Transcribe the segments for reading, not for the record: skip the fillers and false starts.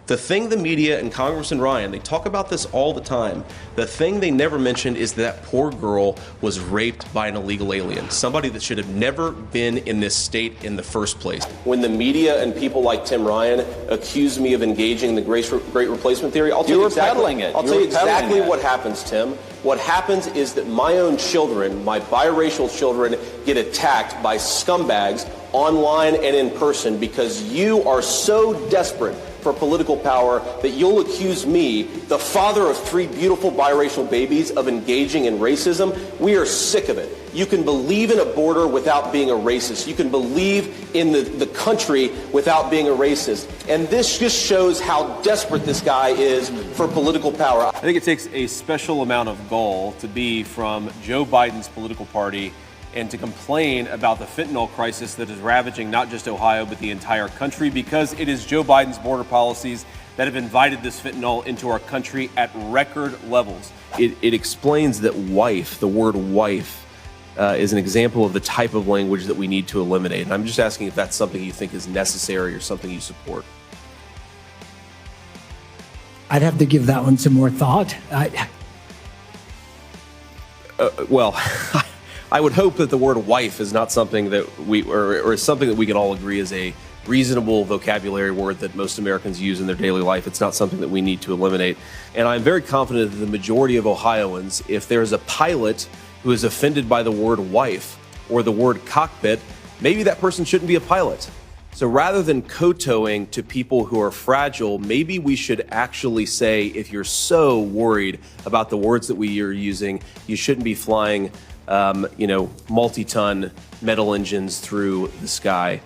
The thing the media and Congressman Ryan, they talk about this all the time. The thing they never mentioned is that poor girl was raped by an illegal alien, somebody that should have never been in this state in the first place. When the media and people like Tim Ryan accuse me of engaging in the great replacement theory, I'll tell you exactly what happens, Tim. What happens is that my own children, my biracial children, get attacked by scumbags online and in person because you are so desperate for political power that you'll accuse me, the father of 3 beautiful biracial babies, of engaging in racism. We are sick of it. You can believe in a border without being a racist. You can believe in the country without being a racist. And this just shows how desperate this guy is for political power. I think it takes a special amount of gall to be from Joe Biden's political party and to complain about the fentanyl crisis that is ravaging not just Ohio, but the entire country, because it is Joe Biden's border policies that have invited this fentanyl into our country at record levels. It explains that wife, the word wife, is an example of the type of language that we need to eliminate. And I'm just asking if that's something you think is necessary or something you support. I'd have to give that one some more thought. I would hope that the word wife is not something that or is something that we can all agree is a reasonable vocabulary word that most Americans use in their daily life. It's not something that we need to eliminate. And I'm very confident that the majority of Ohioans, if there's a pilot who is offended by the word wife or the word cockpit, maybe that person shouldn't be a pilot. So rather than kowtowing to people who are fragile, maybe we should actually say, if you're so worried about the words that we are using, you shouldn't be flying multi-ton metal engines through the sky.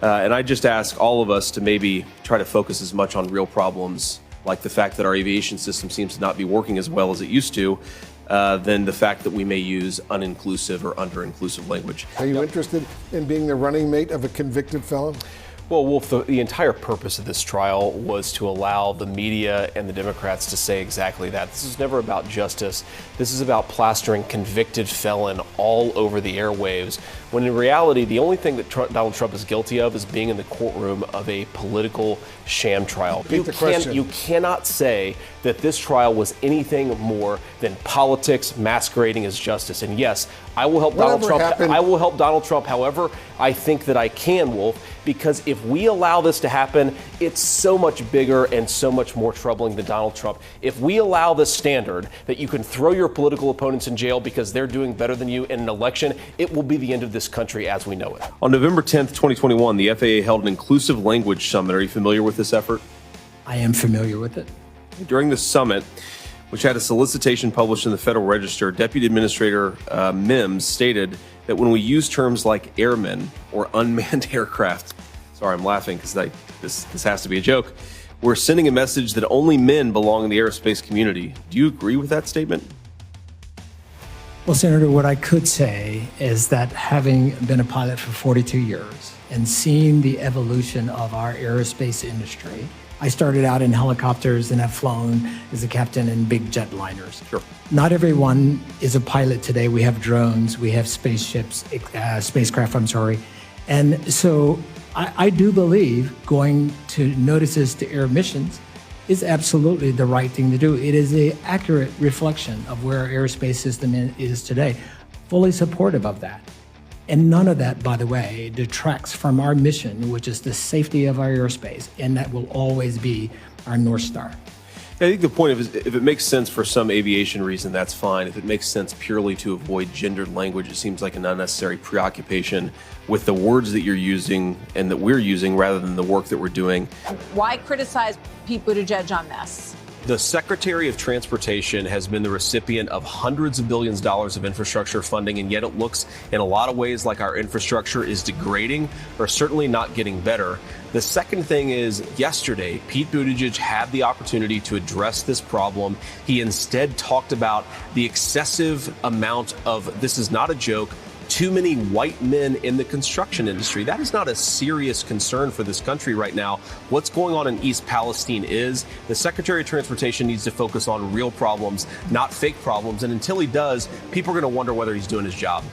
And I just ask all of us to maybe try to focus as much on real problems, like the fact that our aviation system seems to not be working as well as it used to, than the fact that we may use uninclusive or under-inclusive language. Are you interested in being the running mate of a convicted felon? Well, Wolf, the entire purpose of this trial was to allow the media and the Democrats to say exactly that. This is never about justice. This is about plastering convicted felon all over the airwaves, when in reality, the only thing that Donald Trump is guilty of is being in the courtroom of a political sham trial. You cannot say that this trial was anything more than politics masquerading as justice. And yes, I will help Donald Trump. I will help Donald Trump however I think that I can, Wolf, because if we allow this to happen, it's so much bigger and so much more troubling than Donald Trump. If we allow this standard that you can throw your political opponents in jail because they're doing better than you in an election, it will be the end of this country as we know it. On November 10th, 2021, the FAA held an inclusive language summit. Are you familiar with this effort? I am familiar with it. During the summit, which had a solicitation published in the Federal Register, Deputy Administrator Mims stated that when we use terms like airmen or unmanned aircraft, sorry, I'm laughing because this has to be a joke, we're sending a message that only men belong in the aerospace community. Do you agree with that statement? Well, Senator, what I could say is that having been a pilot for 42 years and seeing the evolution of our aerospace industry, I started out in helicopters and have flown as a captain in big jetliners. Sure. Not everyone is a pilot today. We have drones, we have spacecraft, And so I do believe going to notices to air missions is absolutely the right thing to do. It is an accurate reflection of where our aerospace system is today. Fully supportive of that. And none of that, by the way, detracts from our mission, which is the safety of our airspace, and that will always be our North Star. I think the point is, if it makes sense for some aviation reason, that's fine. If it makes sense purely to avoid gendered language, it seems like an unnecessary preoccupation with the words that you're using and that we're using rather than the work that we're doing. Why criticize Pete Buttigieg on this? The Secretary of Transportation has been the recipient of hundreds of billions of dollars of infrastructure funding, and yet it looks in a lot of ways like our infrastructure is degrading or certainly not getting better. The second thing is, yesterday, Pete Buttigieg had the opportunity to address this problem. He instead talked about the excessive amount of, this is not a joke, too many white men in the construction industry. That is not a serious concern for this country right now. What's going on in East Palestine is the Secretary of Transportation needs to focus on real problems, not fake problems. And until he does, people are going to wonder whether he's doing his job.